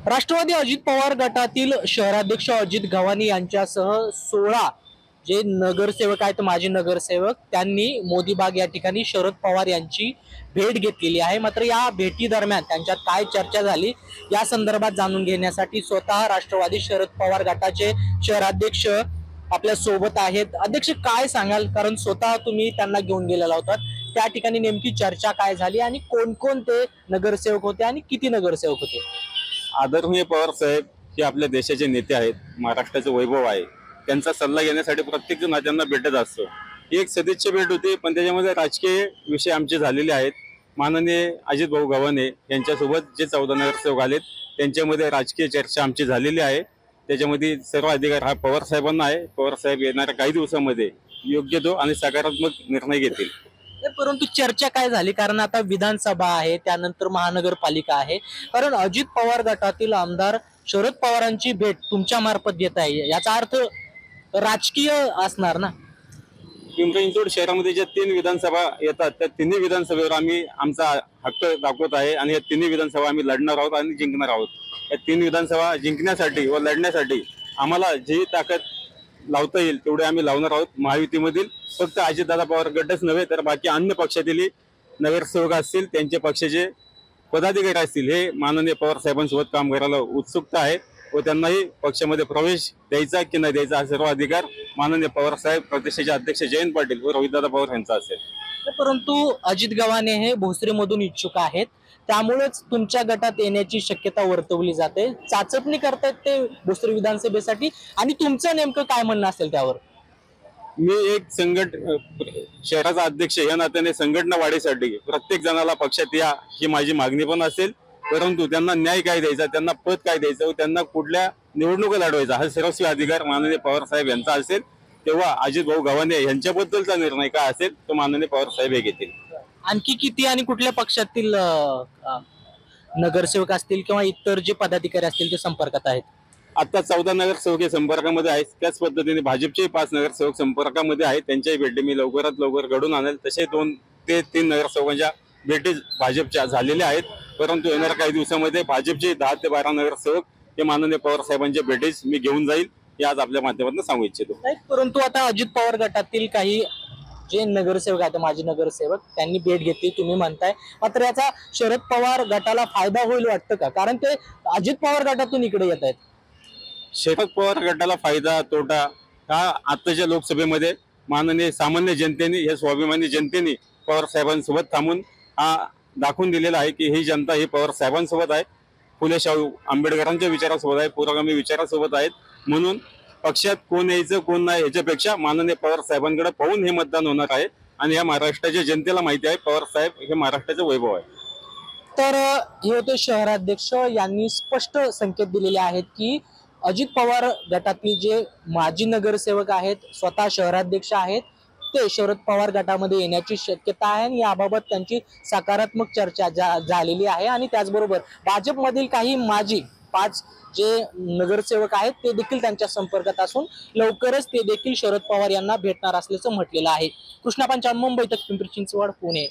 राष्ट्रवादी अजित पवार गटातील शहराध्यक्ष अजित गव्हाणे यांच्यासह 16 जे नगरसेवक आहेत, माजी नगरसेवक, त्यांनी मोदीबाग या ठिकाणी शरद पवार यांची भेट घेतलेली आहे। मात्र या भेटी दरम्यान त्यांच्यात काय चर्चा झाली या संदर्भात जाणून घेण्यासाठी स्वतः राष्ट्रवादी शरद पवार गटाचे शहराध्यक्ष आपल्या सोबत आहेत। अध्यक्ष, काय सांगाल, कारण स्वतः तुम्ही त्यांना घेऊन गेलेला होता, त्या ठिकाणी नेमकी चर्चा काय झाली आणि कोण कोण ते नगरसेवक होते आणि किती नगरसेवक होते? आदरणीय पवार साहेब हे आपल्या देशाचे नेते आहेत, महाराष्ट्राचे वैभव आहे। त्यांचा सल्ला घेण्यासाठी प्रत्येक जण त्यांना भेटत असतो। ही एक सदिच्छा भेट होती, पण त्याच्यामध्ये राजकीय विषय आमचे झालेले आहेत। माननीय अजित भाऊ गव्हाणे यांच्यासोबत जे 14 नगरसेवक आलेत त्यांच्यामध्ये राजकीय चर्चा आमची झालेली आहे। त्याच्यामध्ये सर्व अधिकार हा पवार साहेबांना आहे। पवार साहेब येणाऱ्या काही दिवसांमध्ये योग्य तो आणि सकारात्मक निर्णय घेतील। परंतु चर्चा काय झाली, कारण आता विधानसभा आहे, त्यानंतर महानगरपालिका आहे, कारण अजित पवार गटातील आमदार शरद पवारांची भेट तुमच्या मार्फत घेत आहे, याचा अर्थ राजकीय असणार ना? पिंपरी चिंचवड शहरामध्ये ज्या 3 विधानसभा येतात त्या तिन्ही विधानसभेवर आम्ही आमचा हक्क दाखवत आहे आणि या तिन्ही विधानसभा आम्ही लढणार आहोत आणि जिंकणार आहोत। या 3 विधानसभा जिंकण्यासाठी व लढण्यासाठी आम्हाला जी ताकद लावता येईल तेवढे आम्ही लावणार आहोत। महायुतीमधील फक्त अजितदादा पवार गटच नव्हे तर बाकी अन्य पक्षातील नगरसेवक असतील, त्यांचे पक्षाचे पदाधिकारी असतील, हे माननीय पवार साहेबांसोबत काम करायला उत्सुकता आहे व त्यांनाही पक्षामध्ये प्रवेश द्यायचा की नाही द्यायचा हा सर्व अधिकार माननीय पवार साहेब, प्रदेशाचे अध्यक्ष जयंत पाटील व रोहितदादा पवार यांचा असेल। परंतु अजित गव्हाणे हे भोसरीमधून इच्छुक आहेत, त्यामुळेच तुमच्या गटात येण्याची शक्यता वर्तवली जाते। चाचपणी करतायत ते भोसरी विधानसभेसाठी, आणि तुमचं नेमकं काय म्हणणं असेल त्यावर? मी एक शहराचा अध्यक्ष या नात्याने संघटना वाढीसाठी प्रत्येक जणाला पक्षात या ही माझी मागणी पण असेल, परंतु त्यांना न्याय काय द्यायचा, त्यांना पद काय द्यायचं व त्यांना कुठल्या निवडणुका लढवायचा हा सर्वस्वी अधिकार माननीय पवार साहेब यांचा असेल। तेव्हा अजित भाऊ गव्हाणे यांच्याबद्दलचा निर्णय काय असेल तो माननीय पवार साहेब हे घेतील। आणखी किती आणि कुठल्या पक्षातील नगरसेवक असतील किंवा इतर जे पदाधिकारी असतील ते संपर्कात आहेत? आता 14 नगरसेवक हे संपर्कामध्ये आहेत, त्याच पद्धतीने भाजपचे 5 नगरसेवक संपर्कामध्ये आहेत, त्यांच्याही भेटी मी लवकरात लवकर घडून आणेल। तसे 2 ते 3 नगरसेवकांच्या भेटी भाजपच्या झालेल्या आहेत, परंतु येणाऱ्या काही दिवसामध्ये भाजपचे 10 ते 12 नगरसेवक हे माननीय पवार साहेबांच्या भेटीस मी घेऊन जाईल, हे आज आपल्या माध्यमातून सांगू इच्छितो। परंतु आता अजित पवार गटातील काही जे नगरसेवक आहेत, माजी नगरसेवक, त्यांनी भेट घेतली तुम्ही म्हणताय, मात्र याचा शरद पवार गटाला फायदा होईल वाटतं का? कारण ते अजित पवार गटातून इकडे येत आहेत। शरद पवार गटाला फायदा तोटा हा आताच्या लोकसभेमध्ये माननीय सामान्य जनतेने, या स्वाभिमानी जनतेने पवार साहेबांसोबत थांबून हा दाखवून दिलेला आहे की ही जनता ही पवार साहेबांसोबत आहे, फुले शाहू आंबेडकरांच्या विचारासोबत आहे, पुरोगामी विचारासोबत आहेत। म्हणून पक्षात कोण यायचं कोण नाही याच्यापेक्षा माननीय पवार साहेबांकडे पाहून हे मतदान होणार आहे आणि या महाराष्ट्राच्या जनतेला माहिती आहे पवार साहेब हे महाराष्ट्राचे वैभव आहे। तर हे होते शहराध्यक्ष, यांनी स्पष्ट संकेत दिलेले आहेत की अजित पवार गटातील जे माजी नगरसेवक आहेत, स्वतः शहराध्यक्ष आहेत, ते शरद पवार गटामध्ये येण्याची शक्यता आहे आणि याबाबत त्यांची सकारात्मक चर्चा झालेली आहे। आणि त्याचबरोबर भाजपमधील काही माजी 5 जे नगरसेवक आहेत ते देखील त्यांच्या संपर्कात असून लवकरच ते देखील शरद पवार यांना भेटणार असल्याचं म्हटलेलं आहे। कृष्णा पंचाल, मुंबई तक, पिंपरी चिंचवड, पुणे।